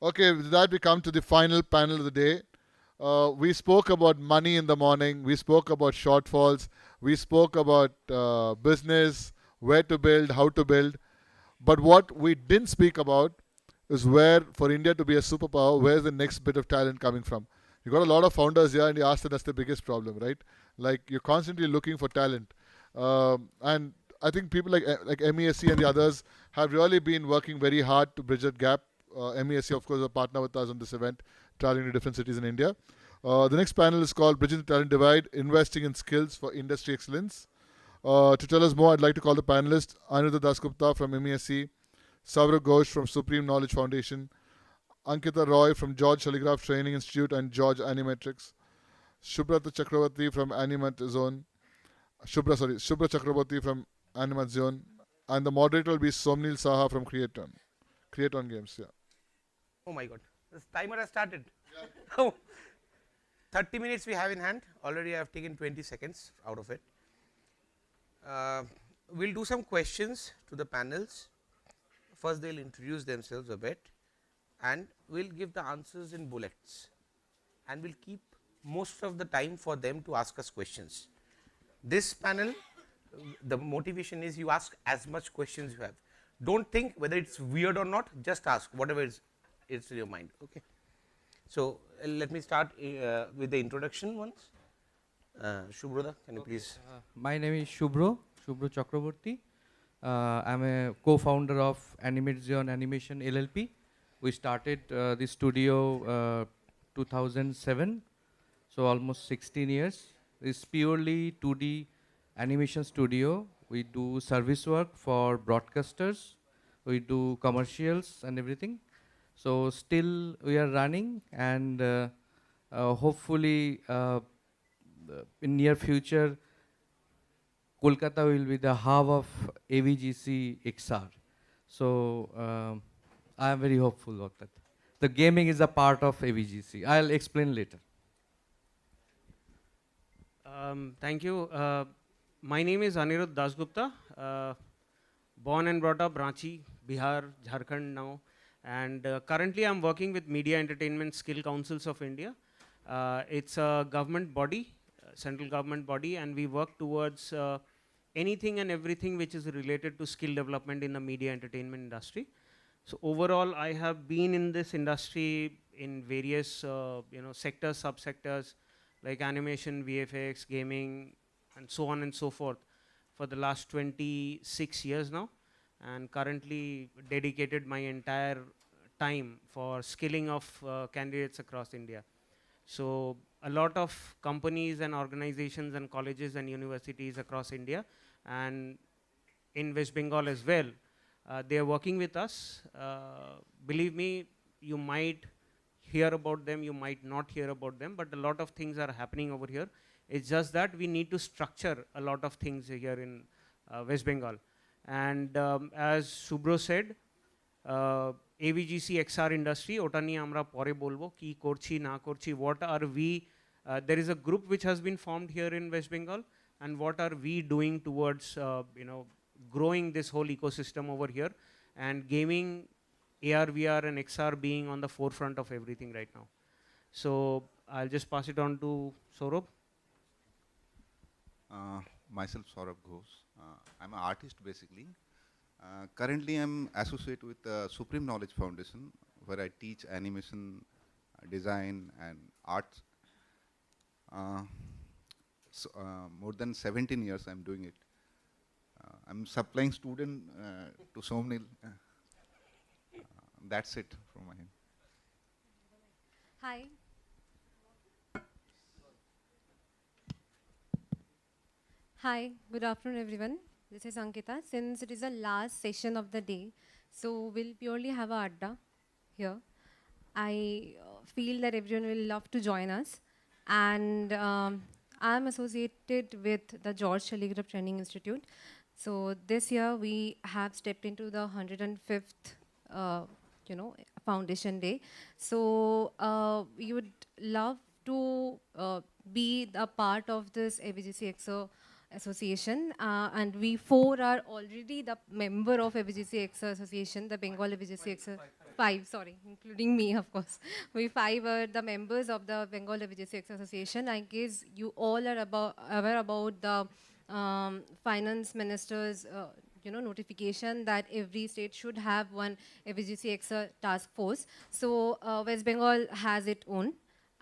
Okay, with that we come to the final panel of the day. We spoke about money in the morning. We spoke about shortfalls. We spoke about business, where to build, how to build. But what we didn't speak about is where, for India to be a superpower, where's the next bit of talent coming from? You got a lot of founders here, and you asked that that's the biggest problem, right? Like you're constantly looking for talent, and I think people like MESC and the others have really been working very hard to bridge that gap. MESC, of course, is a partner with us on this event, traveling to different cities in India. The next panel is called Bridging the Talent Divide, Investing in Skills for Industry Excellence. To tell us more, I'd like to call the panelists Aniruddha Dasgupta from MESC, Sourav Ghosh from Supreme Knowledge Foundation, Ankita Roy from George Telegraph Training Institute and George Animatrix, Subhra Chakraborty from Animatzione, Subhra Chakraborty from Animatzione, and the moderator will be Somneel Saha from CreatOn Games. Yeah. Oh my god, this timer has started. Oh, 30 minutes we have in hand. Already I have taken 20 seconds out of it. We'll do some questions to the panels. First they'll introduce themselves a bit and we'll give the answers in bullets, and we'll keep most of the time for them to ask us questions. This panel, the motivation is you ask as much questions you have. Don't think whether it's weird or not, just ask whatever is in your mind. Okay. So let me start with the introduction once. Subhra, can you please? My name is Subhra Chakraborty. I'm a co-founder of Animatzione Animation LLP. We started the studio 2007, so almost 16 years. It's purely 2D animation studio. We do service work for broadcasters. We do commercials and everything. So still we are running, and hopefully in near future Kolkata will be the hub of AVGC XR. So I am very hopeful of that. The gaming is a part of AVGC. I'll explain later. Thank you. My name is Aniruddha Dasgupta. Born and brought up Ranchi, Bihar, Jharkhand now. And currently I'm working with Media Entertainment Skill Councils of India. It's a government body, central government body, and we work towards anything and everything which is related to skill development in the media entertainment industry. So overall, I have been in this industry in various sectors, subsectors like animation, VFX, gaming, and so on and so forth for the last 26 years now, and currently dedicated my entire time for skilling of candidates across India. So a lot of companies and organizations and colleges and universities across India and in West Bengal as well, they are working with us. Believe me, you might hear about them, you might not hear about them, but a lot of things are happening over here. It's just that we need to structure a lot of things here in West Bengal. And as Subhra said, AVGC XR industry, ota niye amra pore bolbo, ki korchi na korchi, what are we, there is a group which has been formed here in West Bengal, and what are we doing towards growing this whole ecosystem over here, and gaming, AR, VR and XR being on the forefront of everything right now. So I'll just pass it on to Sourav. Myself Sourav Ghosh. I'm an artist basically. Currently I'm associated with the Supreme Knowledge Foundation, where I teach animation, design and arts. More than 17 years I'm doing it. I'm supplying student to Somneel. That's it from my end. Hi. Hi, good afternoon everyone. This is Ankita. Since it is the last session of the day, so we'll purely have a adda here. I feel that everyone will love to join us. And I'm associated with the George Telegraph Training Institute. So this year we have stepped into the 105th Foundation Day. So we would love to be a part of this AVGC XO Association, and we four are already the member of AVGC XO Association, the Bengal AVGC XO five, sorry, including me, of course. We five are the members of the Bengal VGCX Association. I guess you all are aware about the finance minister's notification that every state should have one VGCX task force. So West Bengal has its own.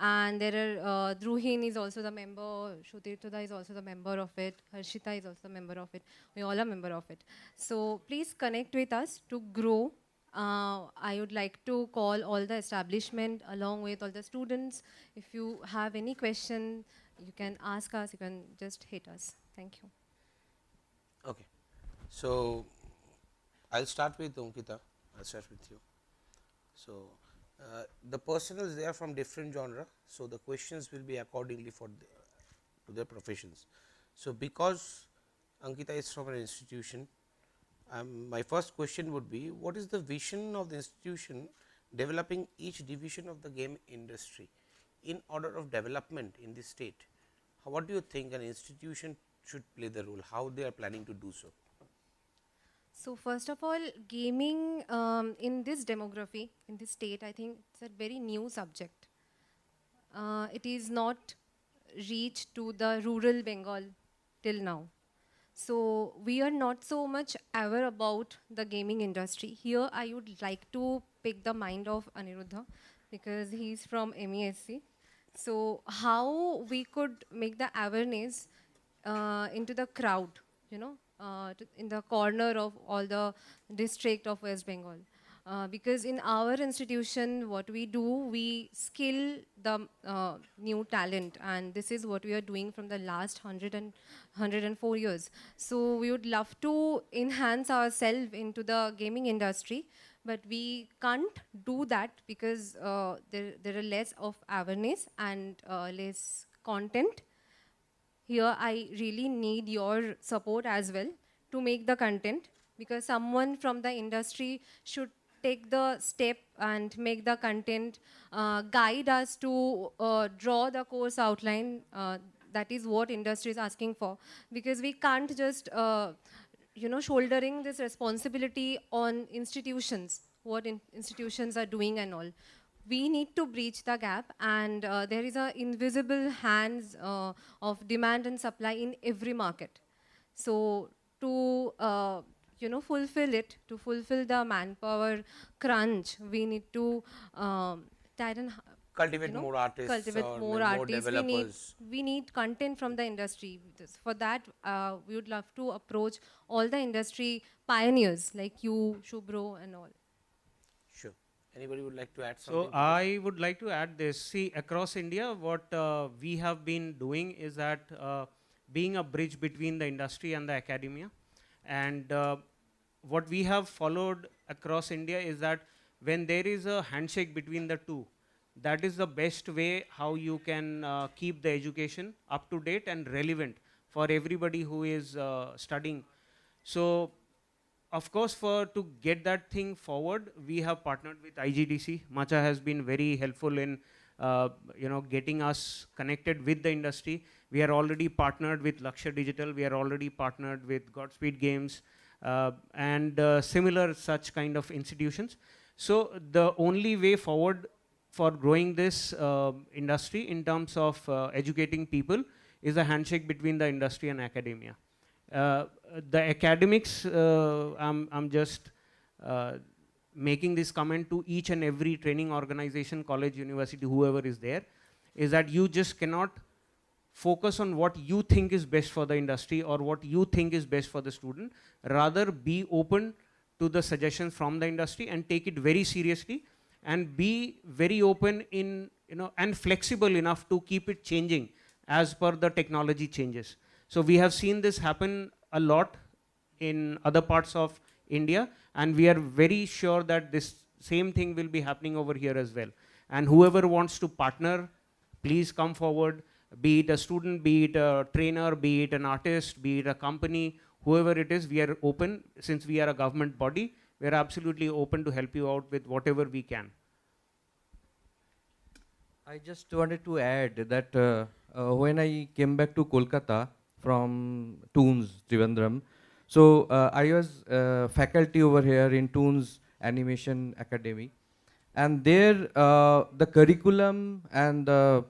And there are, Druhin is also the member, Shrutirthoda is also the member of it, Harshita is also the member of it, we all are member of it. So please connect with us to grow. I would like to call all the establishment along with all the students. If you have any question, you can ask us, you can just hit us. Thank you. Okay. So, I will start with Ankita, I will start with you. So, the personals they are from different genre, so the questions will be accordingly for to their professions. So, because Ankita is from an institution, my first question would be, what is the vision of the institution developing each division of the game industry in order of development in the state? What do you think an institution should play the role, how they are planning to do so? So first of all, gaming in this demography, in this state, I think it's a very new subject. It is not reached to the rural Bengal till now. So we are not so much aware about the gaming industry. Here I would like to pick the mind of Aniruddha because he's from MESC. So how we could make the awareness into the crowd, in the corner of all the district of West Bengal. Because in our institution, what we do, we skill the new talent, and this is what we are doing from the last 104 years. So we would love to enhance ourselves into the gaming industry, but we can't do that because there are less of awareness and less content. Here I really need your support as well to make the content, because someone from the industry should take the step and make the content, guide us to draw the course outline. That is what industry is asking for, because we can't just shouldering this responsibility on institutions, what institutions are doing and all. We need to breach the gap, and there is an invisible hands of demand and supply in every market. So to fulfill it, to fulfill the manpower crunch, we need to cultivate more artists, cultivate or more artists. We need content from the industry. For that, we would love to approach all the industry pioneers like you, Subhra, and all. Sure. Anybody would like to add something? So I would like to add this. See, across India, what we have been doing is that being a bridge between the industry and the academia. And what we have followed across India is that when there is a handshake between the two, that is the best way how you can keep the education up to date and relevant for everybody who is studying. So, of course, to get that thing forward, we have partnered with IGDC. Macha has been very helpful in getting us connected with the industry. We are already partnered with Lakshya Digital. We are already partnered with Godspeed Games and similar such kind of institutions. So the only way forward for growing this industry in terms of educating people is a handshake between the industry and academia. The academics, I'm just making this comment to each and every training organization, college, university, whoever is there, is that you just cannot focus on what you think is best for the industry or what you think is best for the student. Rather, be open to the suggestions from the industry and take it very seriously, and be very open in, and flexible enough to keep it changing as per the technology changes. So we have seen this happen a lot in other parts of India, and we are very sure that this same thing will be happening over here as well. And whoever wants to partner, please come forward, be it a student, be it a trainer, be it an artist, be it a company, whoever it is, we are open. Since we are a government body, we are absolutely open to help you out with whatever we can. I just wanted to add that when I came back to Kolkata from Toons, Trivandrum, so I was faculty over here in Toons Animation Academy. and there the curriculum and the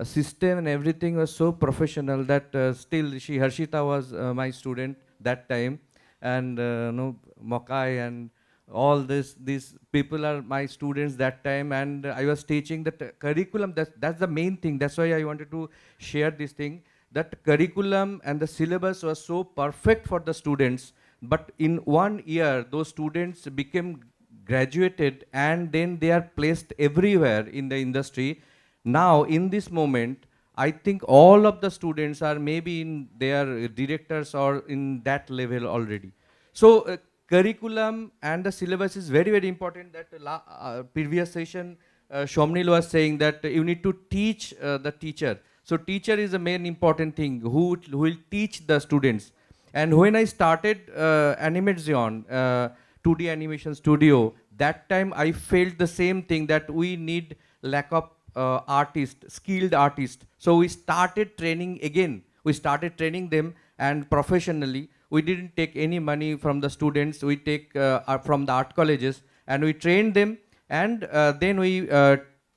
system and everything was so professional that still Harshita was my student that time, and no Mokai and all these people are my students that time, and I was teaching that curriculum. That's the main thing. That's why I wanted to share this thing. That curriculum and the syllabus was so perfect for the students, but in 1 year those students became graduated and then they are placed everywhere in the industry. Now in this moment I think all of the students are maybe in their directors or in that level already. So curriculum and the syllabus is very very important. That previous session Somneel was saying that you need to teach the teacher. So teacher is the main important thing who will teach the students. And when I started Animatzione, 2D animation studio, that time I felt the same thing, that we need lack of artists, skilled artists. So we started training again. We started training them and professionally. We didn't take any money from the students. We take from the art colleges and we train them, and then we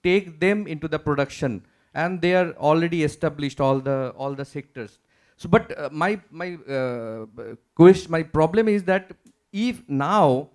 take them into the production, and they are already established all the sectors. So, but my problem is that if now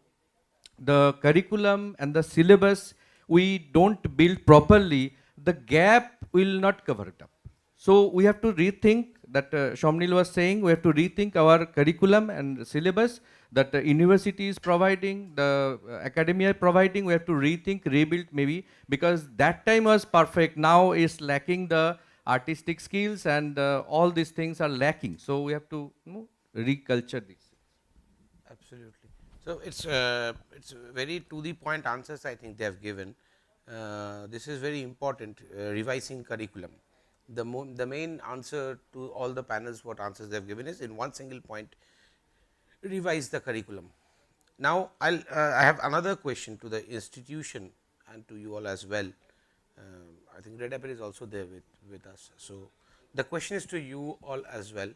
the curriculum and the syllabus we don't build properly, the gap will not cover it up. So we have to rethink that. Somneel was saying we have to rethink our curriculum and syllabus that the university is providing, the academia is providing. We have to rethink, rebuild maybe, because that time was perfect. Now is lacking the artistic skills, and all these things are lacking. So we have to reculture this. Absolutely. So it's very to the point answers I think they have given. This is very important, revising curriculum. The main answer to all the panels what answers they have given is in one single point, revise the curriculum. Now I have another question to the institution and to you all as well. I think Red Apple is also there with us. So the question is to you all as well.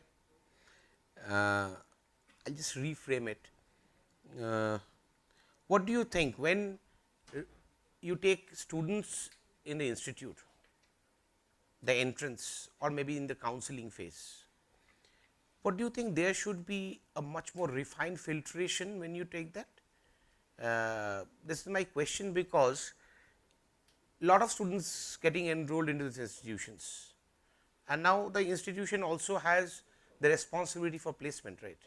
I'll just reframe it. What do you think when you take students in the institute, the entrance or maybe in the counseling phase? What do you think there should be a much more refined filtration when you take that? This is my question because lot of students getting enrolled into these institutions, and now the institution also has the responsibility for placement, right?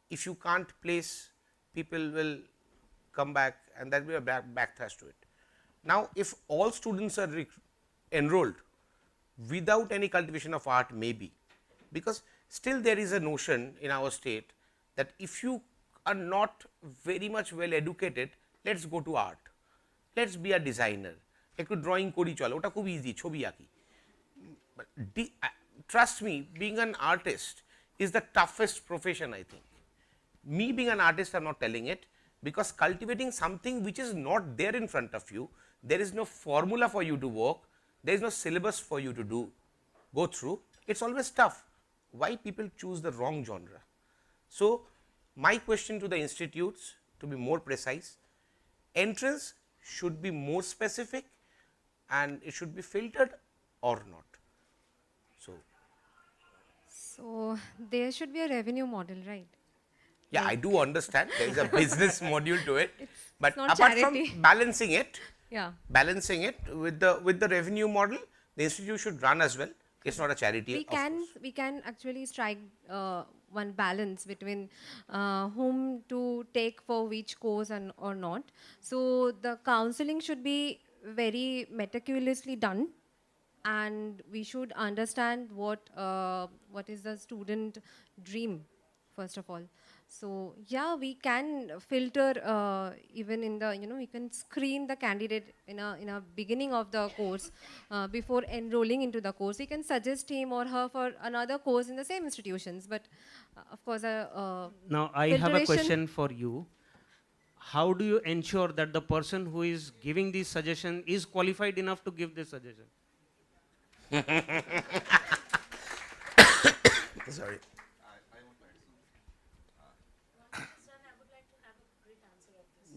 If you can't place, people will come back and that will be a backlash to it. Now if all students are enrolled without any cultivation of art, maybe, because still there is a notion in our state that if you are not very much well educated, let's go to art, let's be a designer, একটু drawing করি চলো, ওটা খুব easy, ছবি আঁকি. But trust me, being an artist is the toughest profession, I think. Me being an artist, I am not telling it, because cultivating something which is not there in front of you, there is no formula for you to work, there is no syllabus for you to go through, it's always tough. Why people choose the wrong genre? So my question to the institutes, to be more precise, entrance should be more specific and it should be filtered or not. So there should be a revenue model, right? Yeah, I do understand there is a business module to it, but not apart charity. from balancing it, Yeah. balancing it with the revenue model, the institute should run as well. It's not a charity. We can actually strike one balance between whom to take for which course and or not. So the counseling should be very meticulously done, and we should understand what is the student dream first of all. So yeah, we can filter even in the, we can screen the candidate in a beginning of the course before enrolling into the course. We can suggest him or her for another course in the same institutions, but of course Now I have a filtration- question for you. How do you ensure that the person who is giving this suggestion is qualified enough to give this suggestion? Sorry.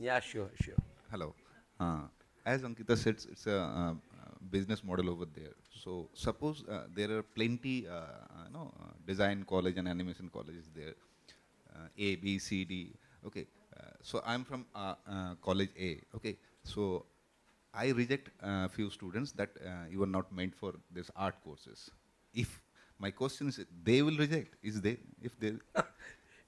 Yeah, sure. Hello. as Ankita said, it's a business model over there. So suppose there are plenty, design college and animation colleges there, A, B, C, D. Okay, so I'm from college A. Okay, so I reject few students that you are not meant for this art courses. If my question is, they will reject. Is they if they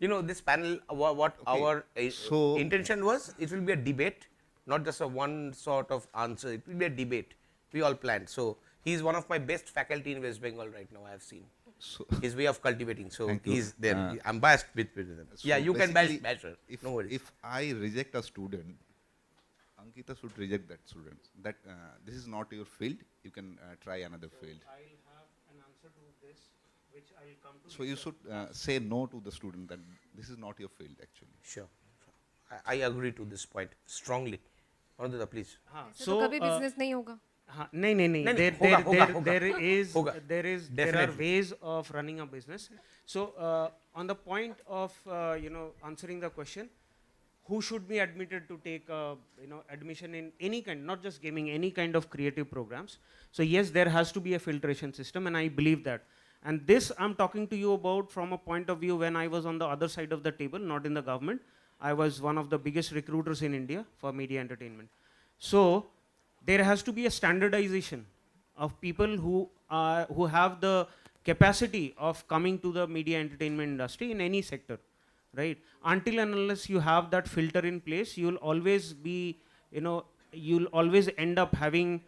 You know, this panel, what Okay. our So- intention was, it will be a debate, not just a one sort of answer. It will be a debate. We all planned. So he is one of my best faculty in West Bengal right now. I have seen so his way of cultivating. So Thank you. he's there. Uh, I'm biased with them. Yeah, So you can bash, basically, bash her. If, No worries. if I reject a student, Ankita should reject that student. That this is not your field. You can try another field. I'll have an answer to this, which I'll come to. So you should say no to the student that this is not your field actually. Sure. I agree to this point strongly. Anandita, please. हाँ, ऐसे तो कभी uh, business नहीं होगा. हाँ, नहीं नहीं नहीं नहीं, there होगा, there होगा, there होगा. there is होगा. there is there are Definitely. ways of running a business. So on the point of answering the question, who should be admitted to take admission in any kind, not just gaming, any kind of creative programs. So yes, there has to be a filtration system, and I believe that. And this I'm talking to you about from a point of view when I was on the other side of the table, not in the government. I was one of the biggest recruiters in India for media entertainment. So there has to be a standardization of people who have the capacity of coming to the media entertainment industry in any sector, right? Until and unless you have that filter in place, you'll always be, you'll always end up having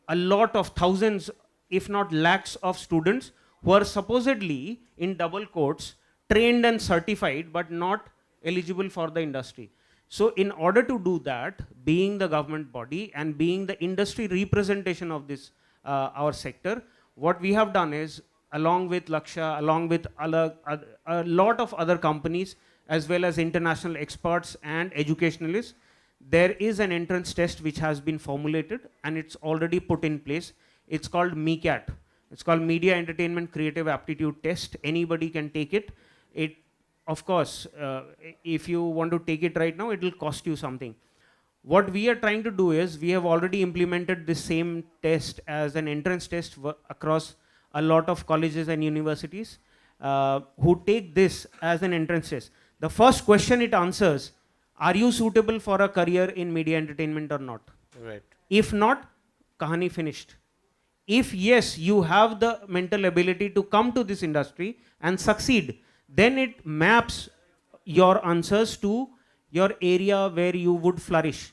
a lot of thousands, if not lakhs of students who are supposedly, in double quotes, trained and certified, but not eligible for the industry. So in order to do that, being the government body and being the industry representation of this, our sector, what we have done is, along with Laksha, along with a lot of other companies, as well as international experts and educationalists, there is an entrance test which has been formulated and it's already put in place. It's called MECAT. It's called Media Entertainment Creative Aptitude Test. Anybody can take it. It, of course, if you want to take it right now, it will cost you something. What we are trying to do is, we have already implemented the same test as an entrance test across a lot of colleges and universities who take this as an entrance test. The first question it answers, are you suitable for a career in media entertainment or not? Right. If not, kahani finished. If yes, you have the mental ability to come to this industry and succeed, then it maps your answers to your area where you would flourish.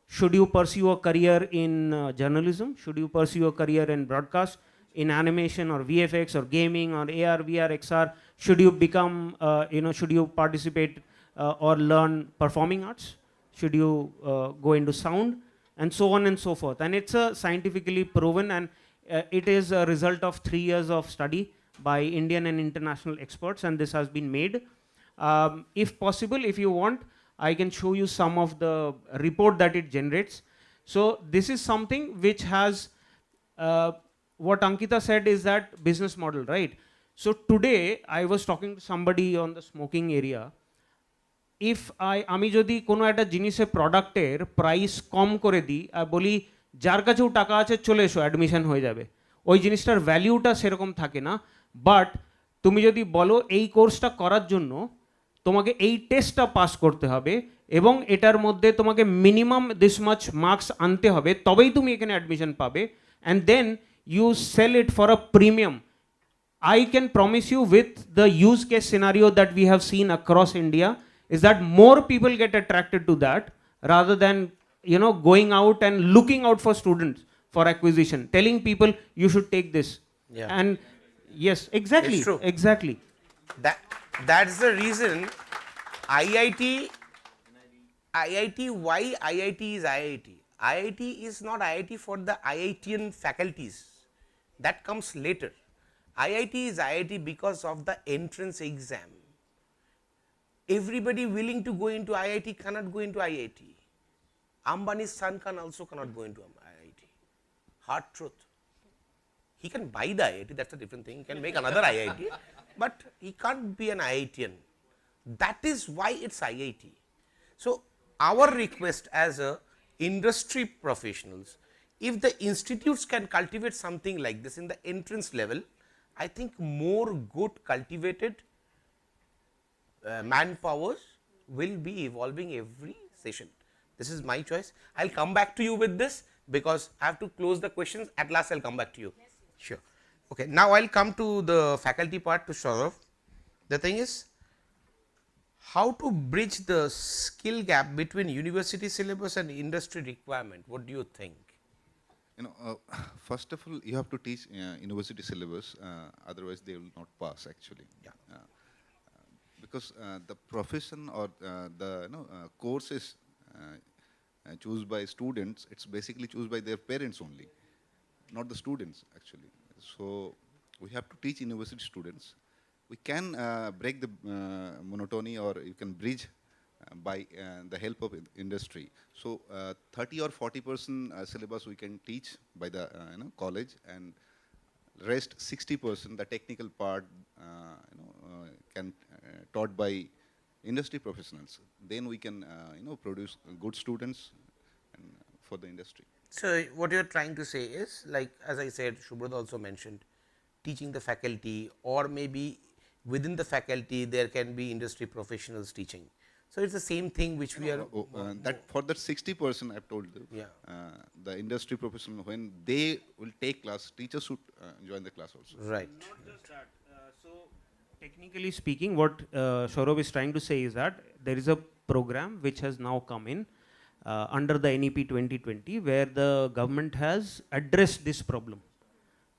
Should you pursue a career in journalism? Should you pursue a career in broadcast, in animation or VFX or gaming or AR, VR, XR? Should you become, should you participate or learn performing arts? Should you go into sound? And so on and so forth. And it's a scientifically proven, and it is a result of 3 years of study by Indian and international experts, and this has been made. If possible, if you want, I can show you some of the report that it generates. So this is something which has, what Ankita said is that business model, right? So today, I was talking to somebody on the smoking area. If আমি যদি কোনো একটা জিনিসের প্রোডাক্টের price কম করে দিই আর বলি যার কাছেও টাকা আছে চলে এসো অ্যাডমিশন হয়ে যাবে, ওই জিনিসটার ভ্যালিউটা সেরকম থাকে না। বাট তুমি যদি বলো এই কোর্সটা করার জন্য তোমাকে এই টেস্টটা পাস করতে হবে এবং এটার মধ্যে তোমাকে মিনিমাম দিস মাচ মার্কস আনতে হবে, তবেই তুমি এখানে অ্যাডমিশন পাবে, and then you sell it for a premium. I can promise you, with the use case scenario that we have seen across India, is that more people get attracted to that rather than going out and looking out for students for acquisition, telling people you should take this. Yeah. And yes, exactly, It's true. exactly. That's the reason IIT, why IIT is IIT. IIT is not IIT for the IITian faculties. That comes later. IIT is IIT because of the entrance exam. Everybody willing to go into IIT cannot go into IIT. Ambani's son also cannot go into IIT. Hard truth. He can buy the IIT, that's a different thing. He can make another IIT, but he can't be an IITian. That is why it's IIT. So our request as a industry professionals. If the institutes can cultivate something like this in the entrance level, I think more good cultivated manpowers will be evolving every session. This is my choice. I will come back to you with this because I have to close the questions. At last, I will come back to you. Yes, sure. Okay. Now, I will come to the faculty part to Sourav. The thing is, how to bridge the skill gap between university syllabus and industry requirement? What do you think? First of all, you have to teach university syllabus, otherwise they will not pass actually. Yeah. Because the profession or the courses choose by students, it's basically choose by their parents only, not the students actually. So we have to teach university students. We can break the monotony, or you can bridge by the help of industry. So 30 or 40% syllabus we can teach by the college, and rest 60% the technical part can taught by industry professionals. Then we can produce good students and for the industry. So, what you are trying to say is, like as I said, Subhra also mentioned, teaching the faculty, or maybe within the faculty there can be industry professionals teaching. So, it is the same thing which we are. That for that 60% I have told you, yeah. The industry professional, when they will take class, teachers should join the class also. Right. Not just that. So, technically speaking, what Sourav is trying to say is that there is a program which has now come in under the NEP 2020, where the government has addressed this problem.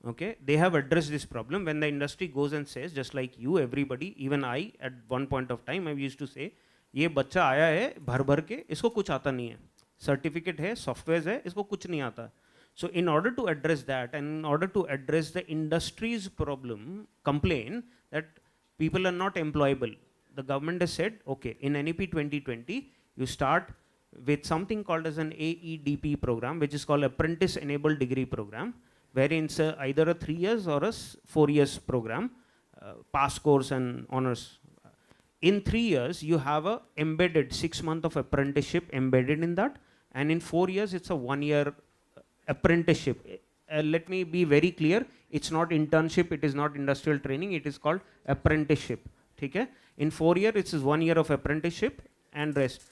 Okay, they have addressed this problem. When the industry goes and says, just like you, everybody, even I, at one point of time, I used to say, ये बच्चा आया है भर भर के, इसको कुछ आता नहीं है, सर्टिफिकेट है, सॉफ्टवेयर है, इसको कुछ नहीं आता. So in order to address that, and in order to address the industry's problem, complaint that people are not employable, the government has said, okay, in NEP 2020, you start with something called as an AEDP program, which is called Apprentice Enabled Degree Program, wherein it's either a 3 years or a 4 years program, pass course and honors. In 3 years, you have a embedded 6 month of apprenticeship embedded in that, and in 4 years, it's a 1 year apprenticeship. Let me be very clear, it's not internship, it is not industrial training, it is called apprenticeship. Okay? In 4 years, it's 1 year of apprenticeship and rest.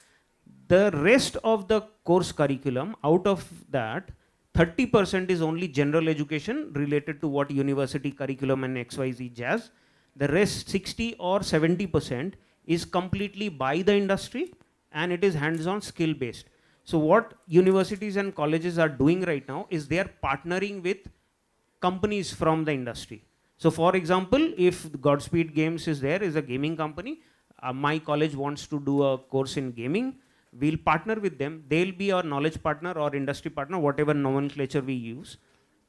The rest of the course curriculum, out of that, 30% is only general education related to what university curriculum and XYZ jazz. The rest 60 or 70% is completely by the industry, and it is hands-on skill based. So what universities and colleges are doing right now is they are partnering with companies from the industry. So for example, if Godspeed Games is there, is a gaming company, my college wants to do a course in gaming, we'll partner with them. They'll be our knowledge partner or industry partner, whatever nomenclature we use.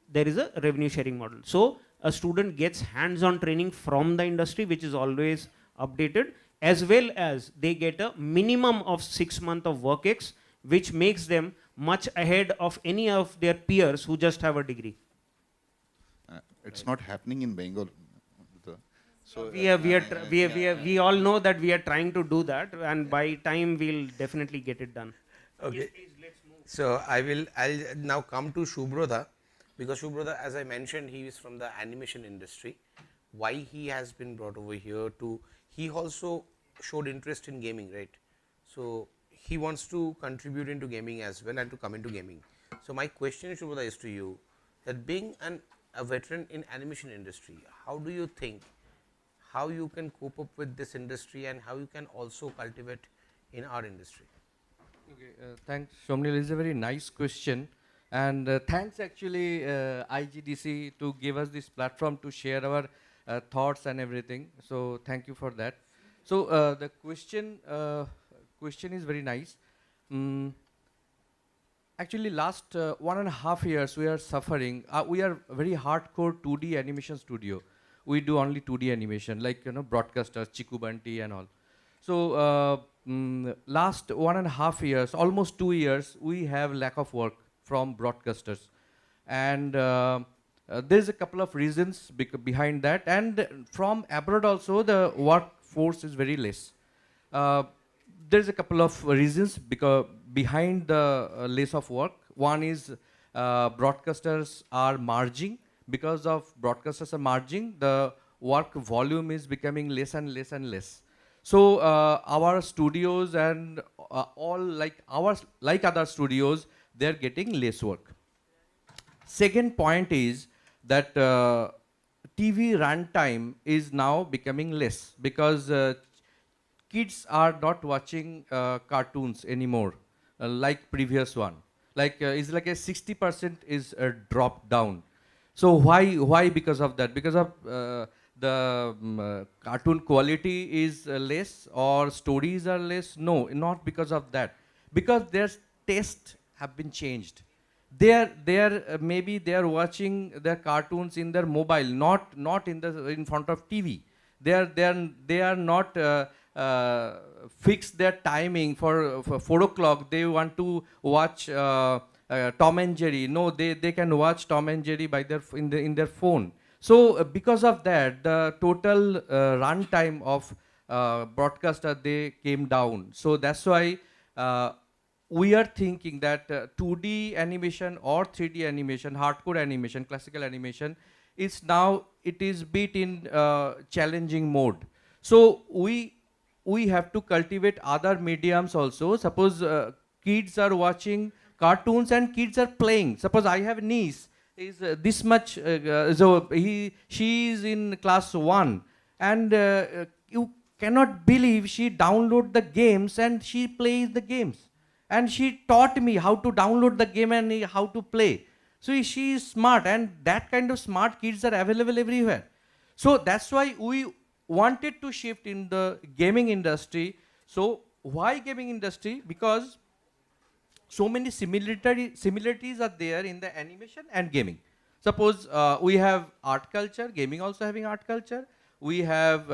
There is a revenue sharing model. So a student gets hands-on training from the industry, which is always updated, as well as they get a minimum of 6 months of work ex, which makes them much ahead of any of their peers who just have a degree. It's not happening in Bengal. So we all know that we are trying to do that, and by time we'll definitely get it done. Okay. Yes, please, let's move. So I'll now come to Subhra, because Subhra, as I mentioned, he is from the animation industry. Why he has been brought over here to, he also showed interest in gaming, right? So he wants to contribute into gaming as well and to come into gaming. So my question, Subhra, is to you, that being a veteran in animation industry, how do you think how you can cope up with this industry and how you can also cultivate in our industry? Okay, thanks, Somneel. It's a very nice question, and thanks actually IGDC to give us this platform to share our thoughts and everything. So thank you for that. So the question is very nice. Actually, last 1.5 years we are suffering. We are very hardcore 2D animation studio. We do only 2D animation, like broadcasters, Chiku Bunty and all. So last 1.5 years, almost 2 years, we have lack of work from broadcasters, and there's a couple of reasons behind that. And from abroad also, the workforce is very less. There's a couple of reasons behind the less of work. One is broadcasters are merging. Because of broadcasters are merging, the work volume is becoming less and less and less. So our studios and all like other studios, they're getting less work. Second point is that TV runtime is now becoming less because kids are not watching cartoons anymore like previous one. Like it's like a 60% is dropped down. So why because of that? Because of the cartoon quality is less or stories are less? No, not because of that. Because their taste have been changed. Maybe they are watching their cartoons in their mobile, not in front of TV. They are not fix their timing for 4 o'clock. They want to watch Tom and Jerry. No, they can watch Tom and Jerry by in their phone. So because of that, the total run time of broadcaster they came down. So that's why we are thinking that 2D animation or 3D animation, hardcore animation, classical animation, is now it is bit in challenging mode. So we have to cultivate other mediums also. Suppose kids are watching cartoons and kids are playing. Suppose I have a niece is this much, so she is in class 1, and you cannot believe she download the games and she plays the games. And she taught me how to download the game and how to play. So she is smart, and that kind of smart kids are available everywhere. So that's why we wanted to shift in the gaming industry. So why gaming industry? Because so many similarities are there in the animation and gaming. Suppose we have art culture, gaming also having art culture. We have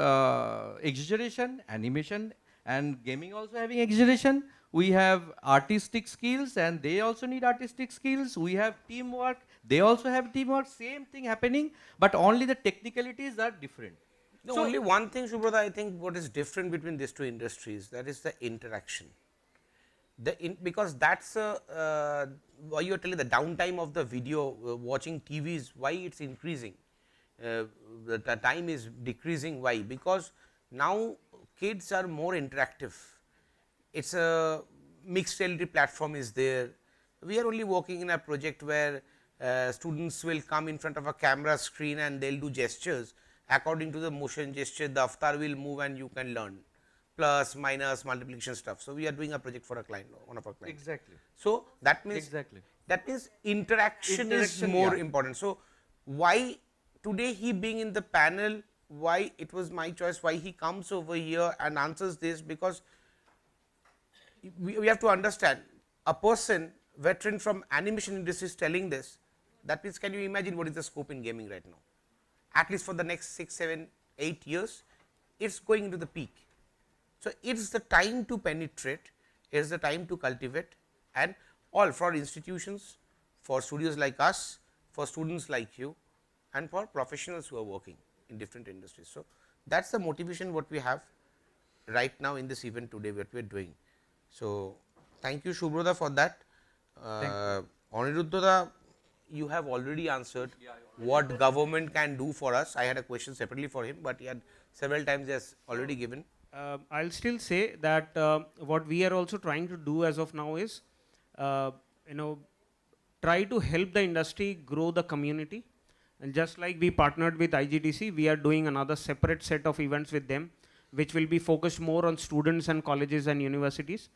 exaggeration, animation, and gaming also having exaggeration. We have artistic skills, and they also need artistic skills. We have teamwork, they also have teamwork. Same thing happening, but only the technicalities are different. The only one thing, Subhra, I think what is different between these two industries, that is the interaction. Because that's why you are telling the downtime of the video watching TVs, why it's increasing. The time is decreasing. Why? Because now kids are more interactive. It's a mixed reality platform is there. We are only working in a project where students will come in front of a camera screen and they'll do gestures. According to the motion gesture, the avatar will move and you can learn plus, minus, multiplication stuff. So we are doing a project for a client, one of our clients. Exactly. So that means interaction is more important. So why today he being in the panel, why it was my choice, why he comes over here and answers this, because we have to understand a person veteran from animation industry is telling this. That means, can you imagine what is the scope in gaming right now? At least for the next 6, 7, 8 years, it's going into the peak. So it's the time to penetrate, it's the time to cultivate, and all for institutions, for studios like us, for students like you, and for professionals who are working in different industries. So that's the motivation what we have right now in this event today, what we are doing. So thank you, Subhra, for that. Aniruddha, you have already answered what government can do for us. I had a question separately for him, but he had several times he has already given. I'll still say that what we are also trying to do as of now is, try to help the industry grow the community. And just like we partnered with IGDC, we are doing another separate set of events with them, which will be focused more on students and colleges and universities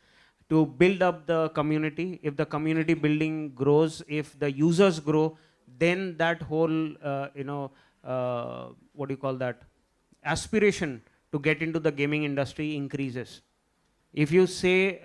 to build up the community. If the community building grows, if the users grow, then that whole, aspiration to get into the gaming industry increases. If you say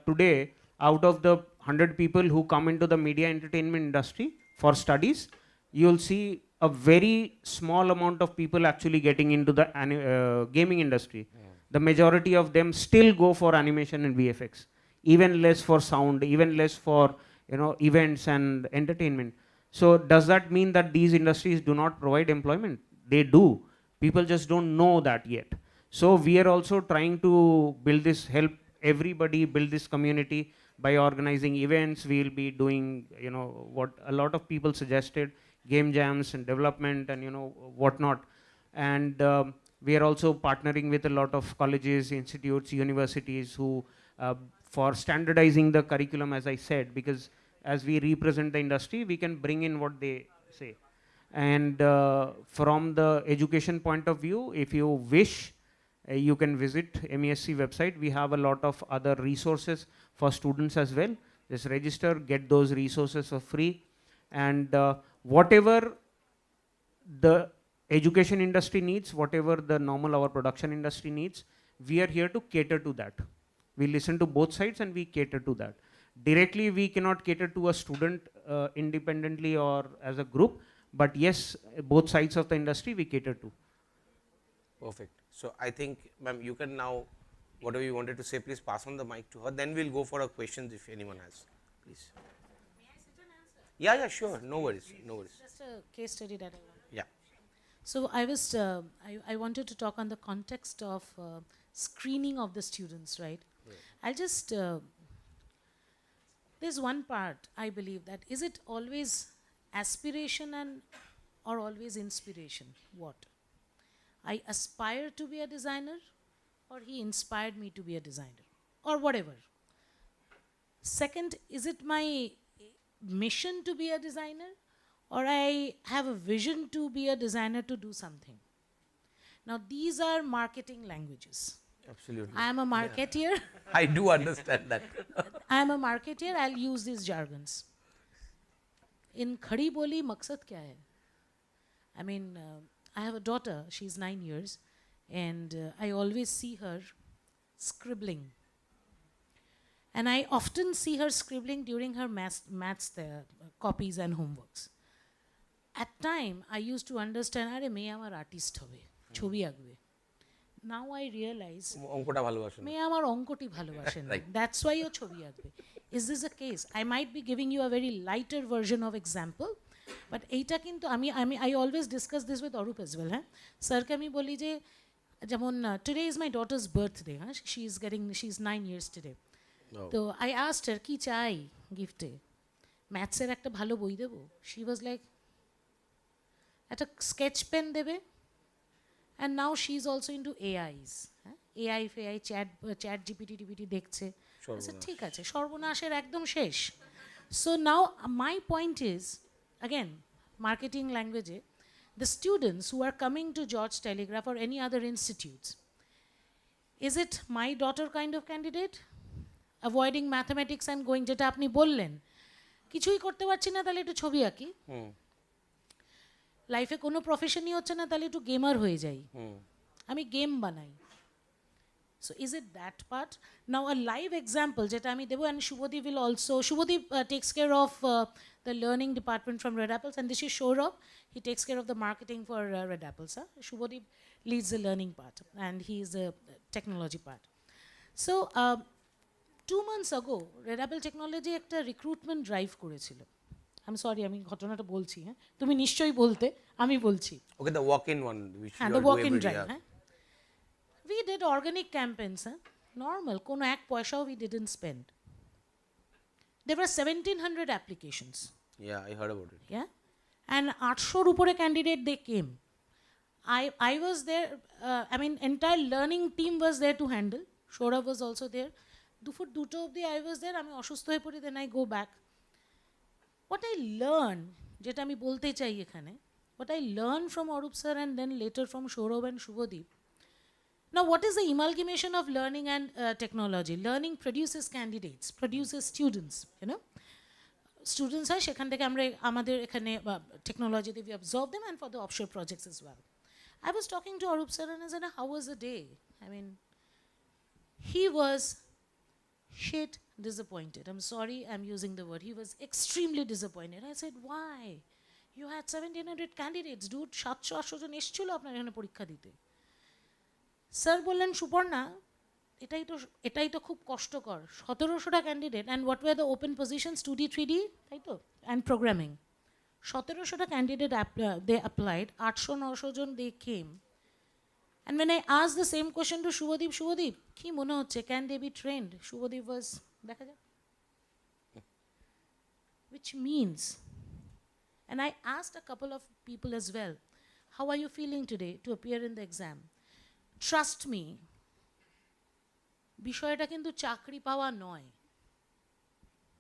today, out of the 100 people who come into the media entertainment industry for studies, you'll see a very small amount of people actually getting into the gaming industry. The majority of them still go for animation and VFX, even less for sound, even less for events and entertainment. So does that mean that these industries do not provide employment? They do. People just don't know that yet. So we are also trying to build this, help everybody build this community by organizing events. We'll be doing, you know, what a lot of people suggested, game jams and development and, you know, whatnot. And we are also partnering with a lot of colleges, institutes, universities who for standardizing the curriculum, as I said, because as we represent the industry, we can bring in what they say. And from the education point of view, if you wish, you can visit MESC website. We have a lot of other resources for students as well. Just register, get those resources for free. And whatever the education industry needs, whatever the normal our production industry needs, we are here to cater to that. We listen to both sides and we cater to that. Directly, we cannot cater to a student independently or as a group, but yes, both sides of the industry we cater to. Perfect. So I think, ma'am, you can now, whatever you wanted to say, please pass on the mic to her. Then we'll go for a questions if anyone has. Please. May I sit and answer? Yeah, sure. No worries. No worries. Just a case study that I want. Yeah. So I wanted to talk on the context of screening of the students, right? I'll just, there's one part I believe that, is it always aspiration and or always inspiration? What? I aspire to be a designer, or he inspired me to be a designer, or whatever. Second, is it my mission to be a designer, or I have a vision to be a designer to do something? Now these are marketing languages. Absolutely. I am a marketeer. I do understand that. I am a marketeer, I'll use these jargons. In khadi boli, maksad kya hai? I mean, I have a daughter, she's 9 years, and I always see her scribbling. And I often see her scribbling during her maths copies and homeworks. At time, I used to understand, are me amar artist hobe, chobi aakbe. Now I realize, me amar onkoti bhalobashe na. That's why your chobi aakbe. Is this a case? I might be giving you a very lighter version of example, but eita kintu I always discuss this with Arup as well. Sir ke ami boli je, jamon today is my daughter's birthday. She's 9 years today. So I asked her, ki chai gifte? Maths er ekta bhalo boi debo? She was like, at a sketch pen debe? And now she's also into AIs. AI, chat GPT dekhche. I said, ঠিক আছে, সর্বনাশের একদম শেষ. So now my point is, again, marketing language, the students who are coming to George Telegraph or any other institutes, is it my daughter kind of candidate? Avoiding mathematics and going, যেটা আপনি বললেন, কিছুই করতে পারছি না, তাহলে একটু ছবি আঁকি। লাইফে কোনো প্রফেশনই হচ্ছে না, তাহলে একটু গেমার হয়ে যাই, আমি গেম বানাই। So is it that part? Now a live example jeta ami debo, and Shubhadeep will also, Shubhadeep takes care of the learning department from Red Apples, and this is Sourav, he takes care of the marketing for Red Apples. Shubhadeep leads the learning part and he is the technology part. So 2 months ago Red Apple Technology ekta recruitment drive korechilo. I'm sorry, আমি ঘটনাটা বলছি, তুমি নিশ্চয়ই বলতে, আমি বলছি। Okay, the walk-in one which you the all do walk-in every drive. day. We did organic campaigns, normal, kono ek paisao we didn't spend. There were 1700 applications. Yeah, I heard about it. Yeah, and 800 upore candidate they came. I was there, I mean entire learning team was there to handle. Sourav was also there. Dupur duto obdi I was there, ami oshustho hoye pori, then I go back. What I learned, jeta ami bolte chai ekhane, what I learned from Arup sir and then later from Sourav and Shubhadeep. Now, what is the amalgamation of learning and technology? Learning produces candidates, produces students, you know. Students are shekhan theke amra amader ekhane technology we absorb them, and for the offshore projects as well. I was talking to Arup sir and I said, how was the day? I mean, he was shit disappointed. I'm sorry, I'm using the word. He was extremely disappointed. I said, why? You had 1700 candidates, dude. 700-800 জন এসেছিল আপনার এখানে পরীক্ষা দিতে। Sir বললেন, সুপর্ণা, এটাই তো খুব কষ্টকর, 1700টা candidate, and what were the open positions, 2D 3D, তাই তো, অ্যান্ড প্রোগ্রামিং। 1700টা ক্যান্ডিডেট দে অ্যাপ্লাইড, 800-900 জন they came. And when I asked the same question to Shubhadeep, কি মনে হচ্ছে, can they be trained? Shubhadeep was, দেখা যাক, which means, and I asked a couple of people as well, how are you feeling today to appear in the exam? Trust me, বিষয়টা কিন্তু চাকরি পাওয়া নয়,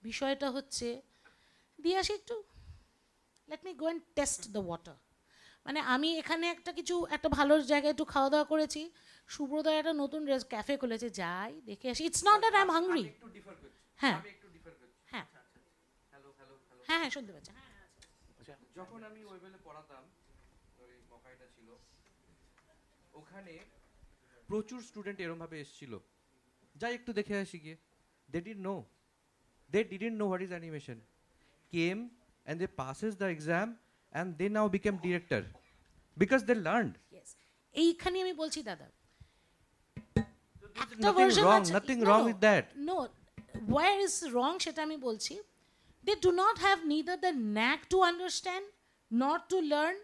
বিষয়টা হচ্ছে দিয়ে আসি একটু, let me go and test the water. মানে আমি এখানে একটা ভালো জায়গায় একটু খাওয়া দাওয়া করেছি, সুব্রতর একটা নতুন ক্যাফে খুলেছে, যাই দেখে আসি। It's not that I am hungry. হ্যাঁ হ্যাঁ হ্যাঁ হ্যাঁ শুনতে পাচ্ছি। যখন আমি ওয়েবেলে পড়াতাম, ওই মকাইটা ছিল, ওখানে প্রচুর স্টুডেন্ট এরকম ভাবে এসেছিল, যাই একটু দেখে আসি গিয়ে। They didn't know what is animation. Came and they passes the exam and they now became director because they learned. Yes, এইখানে আমি বলছি দাদা, Nothing wrong with that. No, where is wrong সেটা আমি বলছি। They do not have neither the knack to understand nor to learn.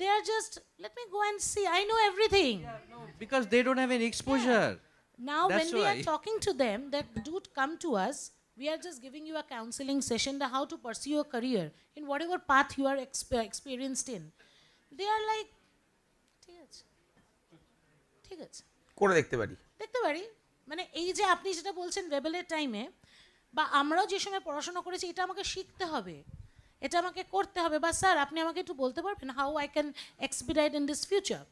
They are just, let me go and see, I know everything. Because they don't have any exposure. Now That's when we are why. talking to them that dude come to us, we are just giving you a counseling session to how to pursue your career in whatever path you are experienced in. They are like, ঠিক আছে করে দেখতে পারি। মানে এই যে আপনি যেটা বলছেন ওয়েবেলের টাইমে, বা আমরাও যে সময় পড়াশোনা করেছি, এটা আমাকে শিখতে হবে, এটা আমাকে করতে হবে, বা স্যার আপনি আমাকে একটু বলতে পারবেন how I can expedite in this future.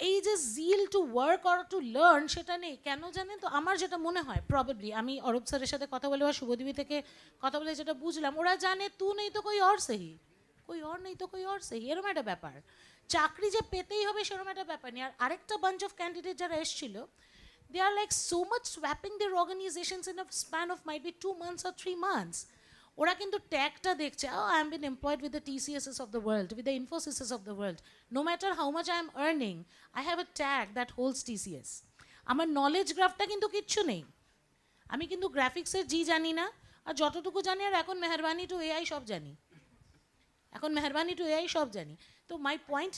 এই যে zeal to work or to learn সেটা নেই কেন জানেন তো? আমার যেটা মনে হয়, প্রবাবলি আমি অরূপ স্যারের সাথে কথা বলে বা শুভদীপী থেকে কথা বলে যেটা বুঝলাম, ওরা জানে তু নেই তো কই অর সেহি, কই অর নেই তো কই অর সেহি, এরকম একটা ব্যাপার। চাকরি যে পেতেই হবে সেরকম একটা ব্যাপার নেই। আর আরেকটা বাঞ্চ অফ ক্যান্ডিডেট যারা এসেছিল, they are like so much swapping their organizations in a span of might be 2 months or 3 months. ওরা কিন্তু ট্যাগটা দেখছে, oh I am been employed with the TCSs of the world, with the Infosys of the world, no matter how much I am earning I have a tag that holds TCS. আমার knowledge গ্রাফটা কিন্তু কিচ্ছু নেই, আমি কিন্তু গ্রাফিক্সের জি জানি না, আর যতটুকু জানি, আর এখন মেহরবানি টু এআই সব জানি, সব জানি। তো my point,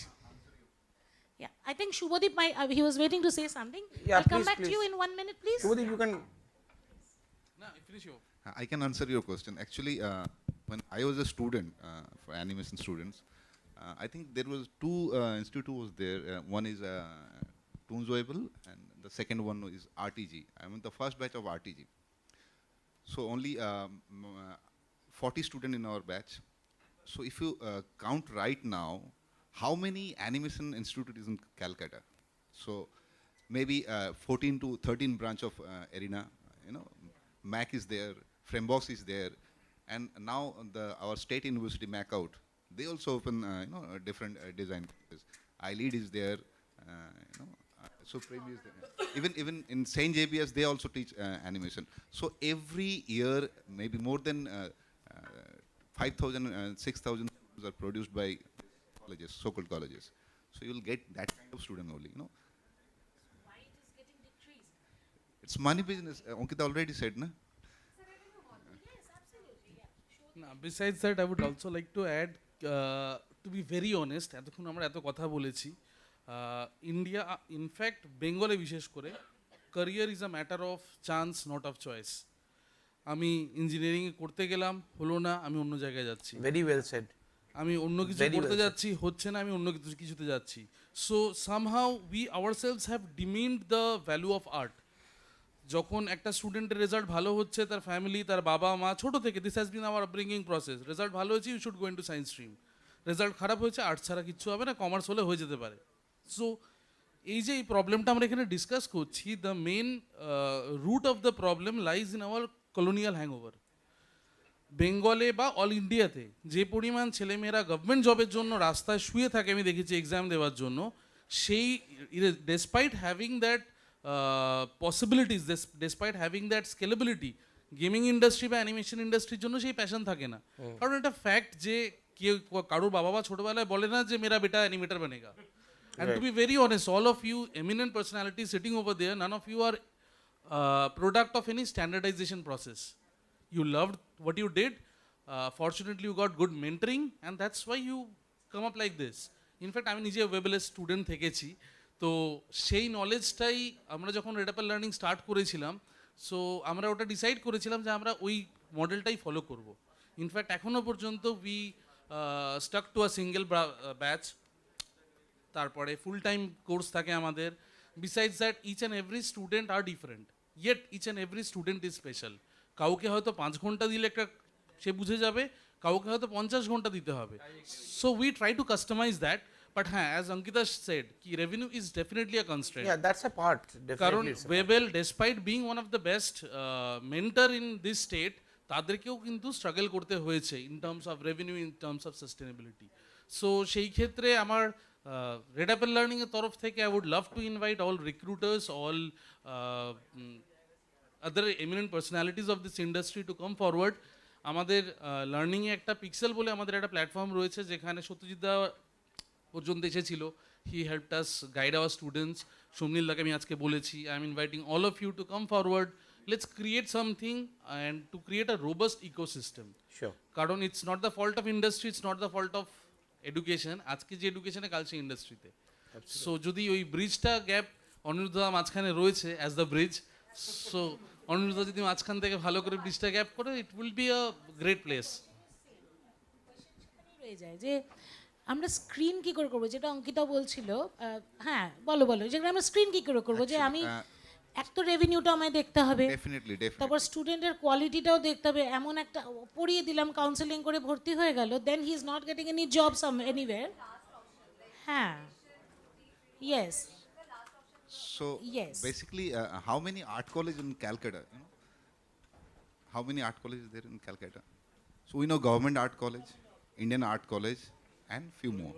yeah, I think Shubhadeep, he was waiting to say something. Yeah, I'll come please, back to you in 1 minute, please. Shubhadeep, you can. No, finish your. I can answer your question. Actually, when I was a student for animation students, I think there was two institute was there. One is Toonswebel and the second one is RTG. I am in the first batch of RTG. So only 40 students in our batch. So if you count right now, how many animation institute is in Calcutta? So maybe 14 to 13 branch of Arena, you know, MAC is there, Framebox is there, and now our state university MAC out, they also open different design courses. iLead is there, Supreme is there. Even in St. JBS they also teach animation. So every year maybe more than 5,000 6,000 are produced by colleges, so-called colleges. So you will get that kind of student only, you know. Why it is getting decreased? It's money business. Ankita already said, na? Yes, absolutely. Yeah. Now, besides that, I would also like to add, to be very honest, এতক্ষণ আমরা এত কথা বলেছি, India, in fact বেঙ্গলে বিশেষ করে, career is a matter of chance, not of choice. আমি engineering করতে গেলাম, হলো না, আমি অন্য জায়গায় যাচ্ছি। Very well said. আমি অন্য কিছু করতে যাচ্ছি, হচ্ছে না, আমি অন্য কিছুতে যাচ্ছি। So somehow we ourselves have demeaned the value of art. যখন একটা স্টুডেন্টের রেজাল্ট ভালো হচ্ছে, তার ফ্যামিলি, তার বাবা মা ছোটো থেকে, this has been our upbringing process, result ভালো হয়েছে, you should go into science stream, result খারাপ হয়েছে, আর্টস ছাড়া কিচ্ছু হবে না, কমার্স হলে হয়ে যেতে পারে। সো এই যে এই প্রবলেমটা আমরা এখানে ডিসকাস করছি, the main root of the problem lies in our colonial hangover. বেঙ্গলে বা অল ইন্ডিয়াতে যে পরিমাণ ছেলেমেয়েরা গভর্নমেন্ট জবের জন্য রাস্তায় শুয়ে থাকে আমি দেখেছি এক্সাম দেওয়ার জন্য, সেই despite having that possibilities, despite having that scalability, gaming industry বা অ্যানিমেশন ইন্ডাস্ট্রির জন্য সেই প্যাশন থাকে না। কারণ এটা ফ্যাক্ট যে কেউ, কারোর বাবা মা ছোটোবেলায় বলে না যে মেরা বেটা animator Banega. And to be very honest, all of you eminent personalities sitting over there, none of you are product of any standardization process. You loved what you did. Fortunately, you got good mentoring, and that's why you come up like this. In fact, আমি নিজে ওয়েবেলের student থেকেছি, তো সেই নলেজটাই আমরা যখন রেডাপেল learning start করেছিলাম, so আমরা ওটা ডিসাইড করেছিলাম যে আমরা ওই মডেলটাই ফলো করব। ইনফ্যাক্ট এখনও পর্যন্ত we stuck to a single batch, তারপরে ফুল টাইম কোর্স থাকে আমাদের। Besides that each and every student are different, yet each and every student is special. কাউকে হয়তো 5 ঘন্টা দিলে একটা সে বুঝে যাবে, কাউকে হয়তো 50 ঘন্টা দিতে হবে। So we try to customize that. But হ্যাঁ, অ্যাজ অঙ্কিতা সেড, কি revenue is definitely a constraint. Yeah, that's a part. কারণ Definitely it's a part. Webel despite being one of the best mentor in this state, তাদেরকেও কিন্তু struggle করতে হয়েছে in terms of revenue, in terms of sustainability. So সেই ক্ষেত্রে আমার Red Apple লার্নিংয়ের তরফ থেকে I would love to invite all recruiters, all other eminent personalities of this industry to come forward. আমাদের লার্নিংয়ে একটা পিক্সেল বলে আমাদের একটা প্ল্যাটফর্ম রয়েছে, যেখানে সত্যজিৎদা পর্যন্ত এসেছিল। He helped us guide our students. Somnil দাকে আমি আজকে বলেছি, I am inviting all of you to come forward. Let's create something and to create a robust ecosystem. Sure. কারণ it's not the fault of industry, it's not the fault of education. আজকে যে এডুকেশনে, কাল সেই ইন্ডাস্ট্রিতে। So যদি ওই ব্রিজটা gap অনিরুদ্ধা মাঝখানে রয়েছে অ্যাজ দ্য ব্রিজ, সো অনিরুদ্ধা যদি মাঝখান থেকে ভালো করে ব্রিজটা গ্যাপ করে, it will be a great place. রয়ে যায় যে আমরা স্ক্রিন কি করে করবো, যেটা অঙ্কিতা বলছিল। হ্যাঁ, বলো বলো, যেটা আমরা স্ক্রিন কি করে করবো, যে আমি এক তো রেভিনিউটা আমায় দেখতে হবে, Definitely, তারপর definitely. স্টুডেন্টের কোয়ালিটিটাও দেখতে হবে। এমন একটা পড়িয়ে দিলাম, কাউন্সেলিং করে ভর্তি হয়ে গেল, then he is not getting any job anywhere. হ্যাঁ, yes. So Yes. basically, how many art colleges in Calcutta? You know? How many art colleges there in Calcutta? So we know Government Art College, Indian Art College, and few more.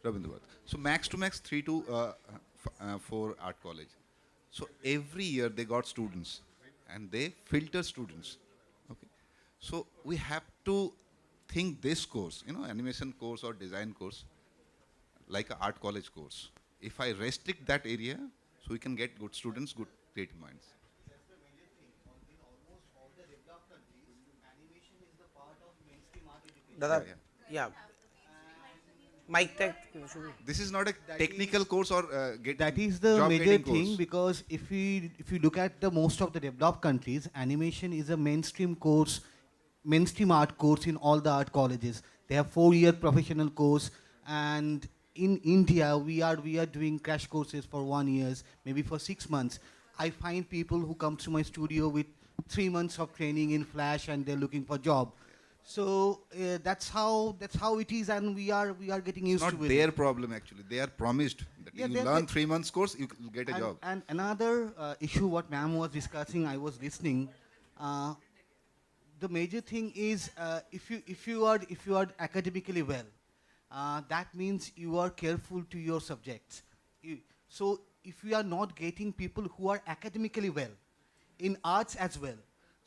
Rabindra Bharat. So max to max 3 to 4 art college. So every year they got students, and they filter students. Okay. So we have to think this course, you know, animation course or design course, like an art college course. If I restrict that area, so we can get good students, good creative minds. Dada, Yeah, yeah. Mic tech. This is not a technical course or That is the job major getting thing, course. because if you look at the most of the developed countries, animation is a mainstream course, mainstream art course in all the art colleges. They have 4-year professional course, and in India we are doing crash courses for 1 year, maybe for 6 months. I find people who come to my studio with 3 months of training in Flash, and they're looking for job. So that's how it is, and we are getting used Not to it. their problem actually. They are promised that Yeah, you they're- learn 3 months course, you will get a job. And another issue what ma'am was discussing, I was listening. The major thing is, if you are academically well, that means you are careful to your subjects. So if we are not getting people who are academically well, in arts as well,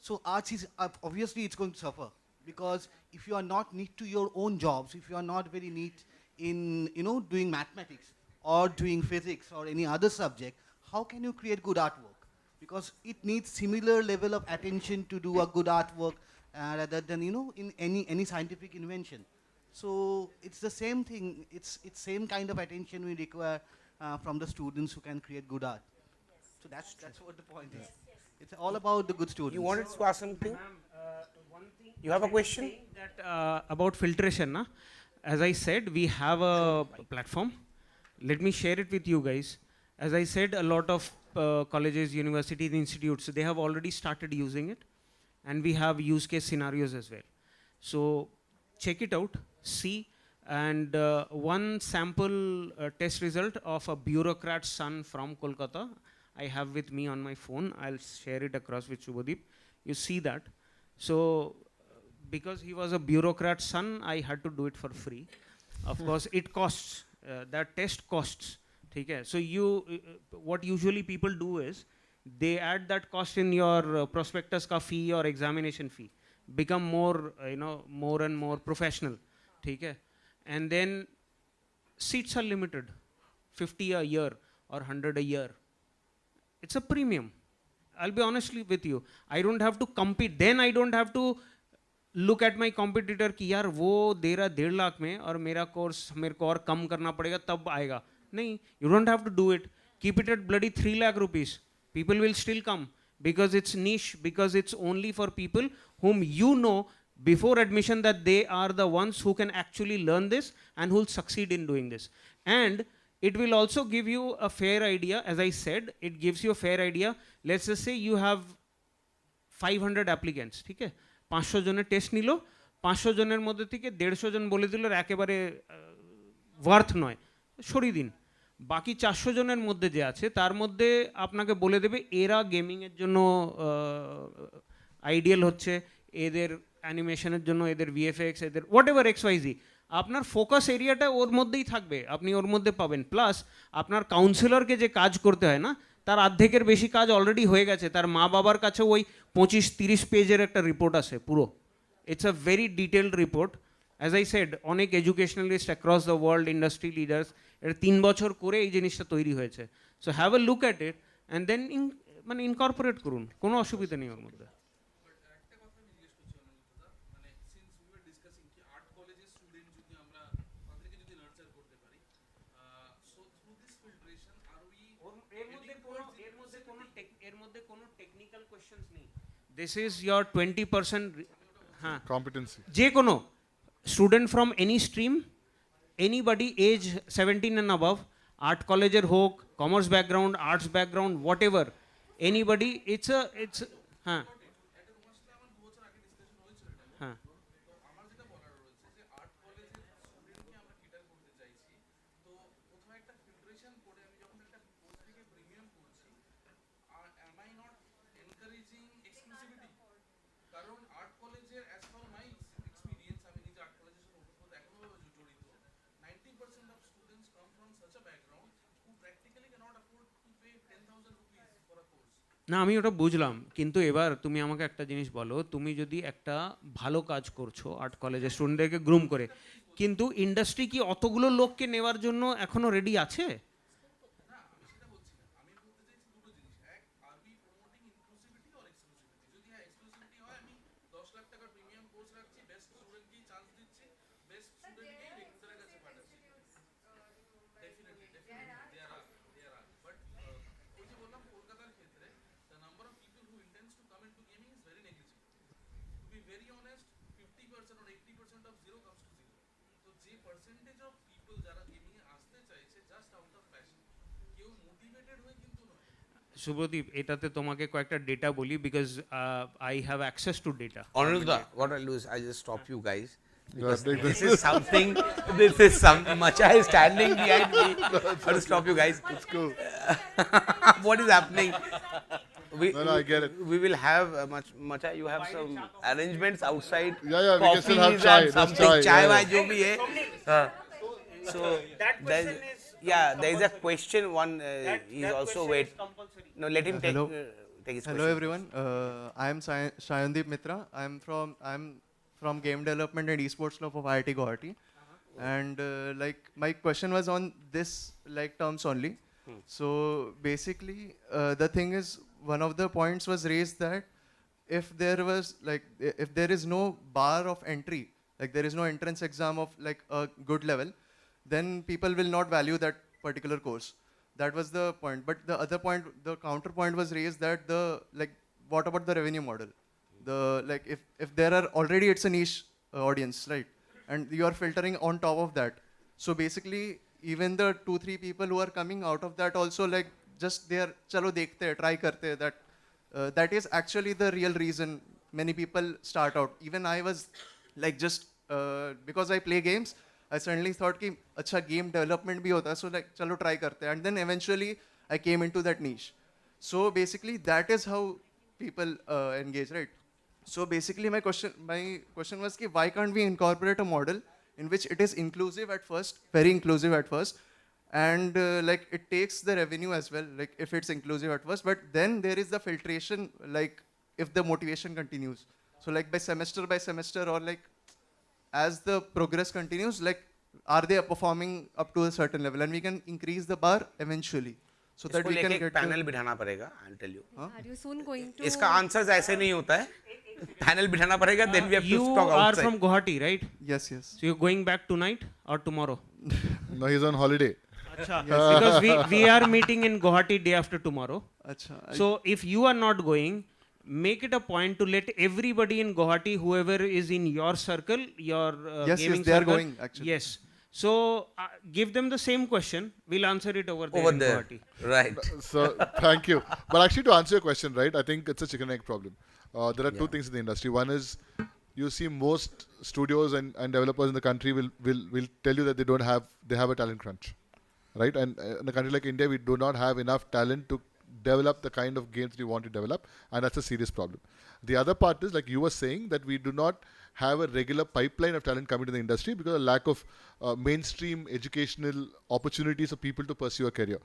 so arts is obviously it's going to suffer, because if you are not neat to your own jobs, if you are not very neat in doing mathematics or doing physics or any other subject, how can you create good artwork? Because it needs similar level of attention to do a good artwork rather than in any scientific invention. So it's the same thing. It's same kind of attention we require from the students who can create good art. So that's what the point is. It's all about the good students. You wanted to ask something? You have a question? That about filtration, na? As I said, we have a platform. Let me share it with you guys. As I said, a lot of colleges, universities, institutes, they have already started using it, and we have use case scenarios as well. So check it out, see, and one sample test result of a bureaucrat's son from Kolkata I have with me on my phone. I'll share it across with Shubhadeep. You see that. So because he was a bureaucrat's son, I had to do it for free. Of course, it costs. That test costs. Okay? So what usually people do is they add that cost in your prospectus ka fee or examination fee. Become more, more and more professional. Okay? And then seats are limited, 50 a year or 100 a year. It's a premium. I'll be honestly with you. I don't have to compete. Then I don't have to look at my competitor कि यार वो दे रहा 1.5 लाख में और मेरा course मेरे को और कम करना पड़ेगा तब आएगा. नहीं, you don't have to do it. Keep it at bloody 3 lakh rupees. People will still come because it's niche, because it's only for people whom you know before admission that they are the ones who can actually learn this and who will succeed in doing this. And it will also give you a fair idea. As I said, it gives you a fair idea. Let's just say you have 500 applicants, ঠিক আছে, 500 জনের test নিল, 500 জনের মধ্যে থেকে 150 জন বলে দিল একেবারে ওয়ার্থ নয়, সরিয়ে দিন। বাকি 400 জনের মধ্যে যে আছে তার মধ্যে আপনাকে বলে দেবে এরা গেমিংয়ের জন্য আইডিয়াল হচ্ছে, এদের অ্যানিমেশনের জন্য, এদের ভিএফএক্স, এদের হোয়াট এভার এক্সওয়াইজি, আপনার ফোকাস এরিয়াটা ওর মধ্যেই থাকবে, আপনি ওর মধ্যে পাবেন। প্লাস আপনার কাউন্সিলরকে যে কাজ করতে হয় না, তার অর্ধেকের বেশি কাজ অলরেডি হয়ে গেছে, তার মা বাবার কাছে ওই 25-30 পেজের একটা রিপোর্ট আছে পুরো। It's a very detailed report. As I said, অনেক educationalist across the world, industry leaders, এটা 3 বছর করে এই জিনিসটা তৈরি হয়েছে। So have a look at it and then মানে ইনকর্পোরেট করুন, কোনো অসুবিধা নেই ওর মধ্যে। This is your 20% competency. যে কোনো student from any stream, anybody age 17 and above, art কলেজের হোক, commerce background, arts background, whatever, anybody, it's হ্যাঁ হ্যাঁ না, আমি ওটা বুঝলাম, কিন্তু এবার তুমি আমাকে একটা জিনিস বলো, তুমি যদি একটা ভালো কাজ করছো আর্ট কলেজের স্টুডেন্টদেরকে গ্রুম করে, কিন্তু ইন্ডাস্ট্রি কি অতগুলো লোককে নেওয়ার জন্য এখনো রেডি আছে? শুভদীপ, এটাতে তোমাকে কয়েকটা ডেটা বলি, because I have access to data. Aniruddha, what I'll do is I'll just stop you guys. Because take this is something, this is some, Macha is standing behind me. I'll stop you guys. It's cool. What is happening? No, I get it. We will have Macha, you have some arrangements outside. Yeah, we can still have coffees chai. and There's something, chai, chai yeah. vai jo bhi hai. So there is a question. One is also wait. No, let him take. Hello. Take his Hello question. everyone. I am Shayandeep Mitra. I'm from Game Development and Esports Law of IIT Guwahati. And like my question was on this like terms only. So basically, the thing is, one of the points was raised that if there is no bar of entry, like there is no entrance exam of like a good level, then people will not value that particular course. That was the point. But the other point, the counterpoint was raised that what about the revenue model? If there are already, it's a niche audience, right? And you are filtering on top of that. So basically, even the 2-3 people who are coming out of that also, like just they are chalo dekhte hai, try karte hai, that is actually the real reason many people start out. Even I was like just because I play games, I suddenly thought ki acha game development bhi hota hai, so like chalo try karte hai. And then eventually I came into that niche. So basically that is how people engage, right? So basically my question was ki why can't we incorporate a model in which it is inclusive at first, very inclusive at first, and like it takes the revenue as well, like if it's inclusive at first, but then there is the filtration, like if the motivation continues. So like by semester or like as the progress continues, like are they performing up to a certain level, and we can increase the bar eventually, so that we can get panel बिठाना पड़ेगा. I'll tell you. Are you soon going to? इसका answers ऐसे नहीं होता है. Panel बिठाना पड़ेगा. Then we have to You talk are outside. from Guwahati, right? Yes. So you're going back tonight or tomorrow? No, he's on holiday. Acha. Because we are meeting in Guwahati day after tomorrow. Acha. So if you are not going, make it a point to let everybody in Guwahati, whoever is in your circle, your Yes, gaming yes, they are circle, going actually. yes. So give them the same question. We'll answer it over there Over in there. Guwahati. Right. So thank you. But actually, to answer your question, right, I think it's a chicken egg problem. There are two things in the industry. One is you see most studios and developers in the country will tell you that they have a talent crunch, right? And in a country like India, we do not have enough talent to develop the kind of games we want to develop, and that's a serious problem. The other part is, like you were saying, that we do not have a regular pipeline of talent coming to the industry because of lack of mainstream educational opportunities for people to pursue a career.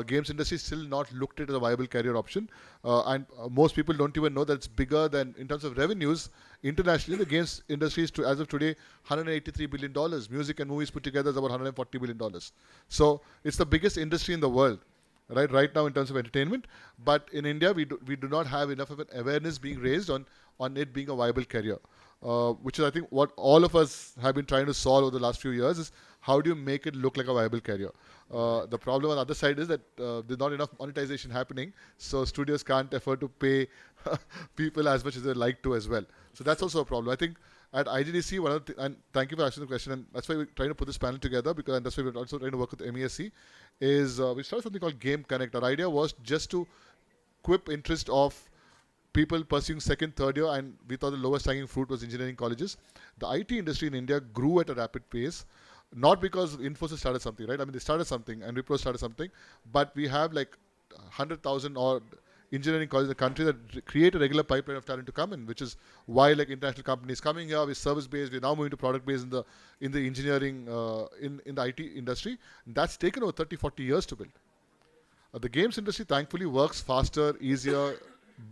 Games industry is still not looked at as a viable career option, and most people don't even know that it's bigger than, in terms of revenues, internationally, the games industry is, as of today, $183 billion. Music and movies put together is about $140 billion. So it's the biggest industry in the world. Right now in terms of entertainment, but in India we do not have enough of an awareness being raised on it being a viable career, which is I think what all of us have been trying to solve over the last few years is how do you make it look like a viable career. The problem on the other side is that there's not enough monetization happening, so studios can't afford to pay people as much as they like to as well. So that's also a problem. I think at IGDC, and thank you for asking the question, and that's why we're trying to put this panel together, and that's why we're also trying to work with MESC, is we started something called Game Connect. Our idea was just to quip interest of people pursuing second, third year, and we thought the lowest hanging fruit was engineering colleges. The IT industry in India grew at a rapid pace, not because Infosys started something, right? I mean, they started something, and Wipro started something, but we have like 100,000 odd engineering colleges in the country that create a regular pipeline of talent to come in, which is why like international companies coming here, we're service based, we're now moving to product based in the engineering, in the IT industry. And that's taken over 30-40 years to build. The games industry thankfully works faster, easier,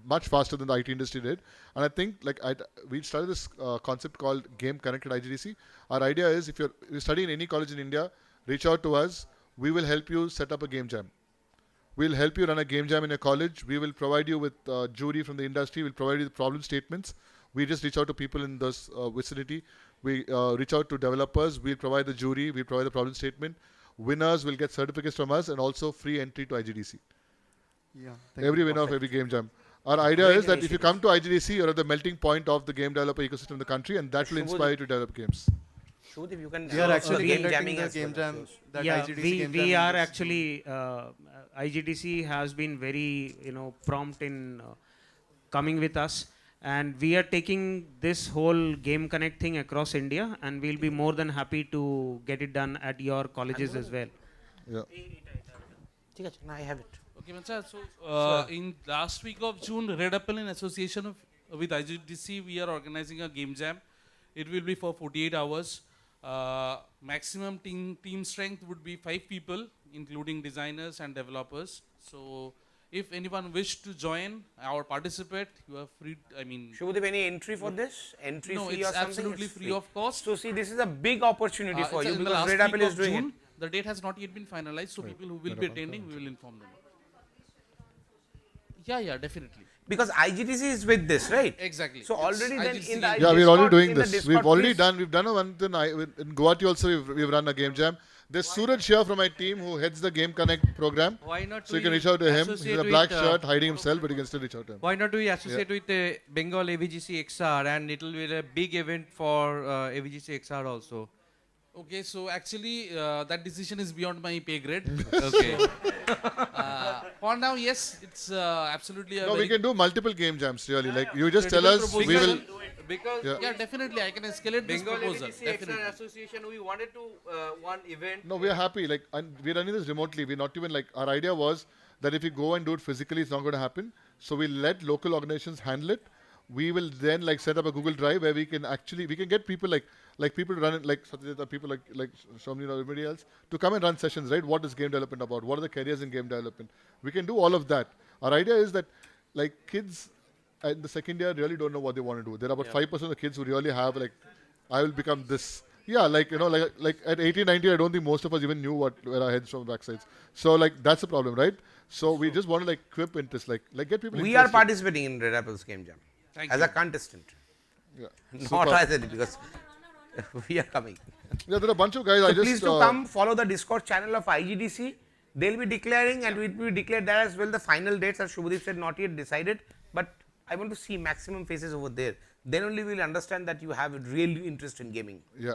much faster than the IT industry did. And I think we started this concept called Game Connect at IGDC. Our idea is if you study in any college in India, reach out to us, we will help you set up a game jam. We'll help you run a game jam in your college. We will provide you with jury from the industry. We'll provide you with problem statements. We just reach out to people in this vicinity. We reach out to developers. We'll provide the jury. We'll provide the problem statement. Winners will get certificates from us and also free entry to IGDC. Yeah. Every winner of every game jam. Our idea is that if you come to IGDC, you're at the melting point of the game developer ecosystem in the country, and that will inspire you to develop games. Shubhadeep, you can We are actually game conducting jamming the as game well. jam. That Yeah, IGDC we game we jam are is- actually IGDC has been very prompt in coming with us, and we are taking this whole Game Connect thing across India, and we'll be more than happy to get it done at your colleges as well. Yeah. I have it. Okay, Mancha, so in last week of June, Red Apple in association with IGDC, we are organizing a game jam. It will be for 48 hours. Maximum team strength would be 5 people, including designers and developers. So if anyone wish to join or participate, you are free. I mean, Shubhadeep, any entry for this? Entry no, fee it's or something? absolutely It's free of cost. So see, this is a big opportunity for It's you in the because last Red week Apple is of doing June. it. The date has not yet been finalized, so people who will be attending, we will inform them. Yeah, definitely. Because IGDC is with this, right? Exactly. So already then IGDC in the Yeah, we're already doing in the this. Discord, We've already please- done. We've done a one in Guwahati also. We've run a game jam. There's Suraj here from my team who heads the Game Connect program. Why not So you we can reach out to him. He's associate a black with, shirt hiding himself, but you can still reach out to him. Why not we associate with Bengal AVGC XR, and it will be a big event for AVGC XR also. Okay, so actually that decision is beyond my pay grade. Okay. For now, yes, it's absolutely a No, we very can do multiple game jams really. Like you just tell credible us, we proposal. will. Because Yeah. Yeah, definitely, I can escalate this Bengal proposal. AVGC XR Definitely. Association, we wanted to one event. No, we are happy. Like, and we're running this remotely. We're not even like, our idea was that if we go and do it physically, it's not going to happen. So we let local organizations handle it. We will then like set up a Google Drive where we can get people like people to run it, like people like Somneel or everybody else to come and run sessions, right? What is game development about? What are the careers in game development? We can do all of that. Our idea is that like kids in the second year really don't know what they want to do. There are about 5% of the kids who really have like, I will become this. Yeah, like at 18, 19, I don't think most of us even knew where our heads from the backsides. So like that's the problem, right? So we just want to like quip interest, like get people. We are interested. participating in Red Apple's game jam Thank as you. a contestant, Yeah. not Super. as a because we are coming. Yeah, there are a bunch of guys. So I just please do come follow the Discord channel of IGDC. They'll be declaring and we will declare that as well. The final dates, as Shubhadeep said, not yet decided, but I want to see maximum faces over there. Then only we will understand that you have a real interest in gaming. Yeah.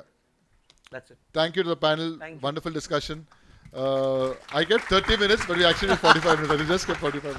That's it. Thank you to the panel. Thank you. Wonderful discussion. I get 30 minutes, but we actually get 45 minutes. I just get 45 minutes.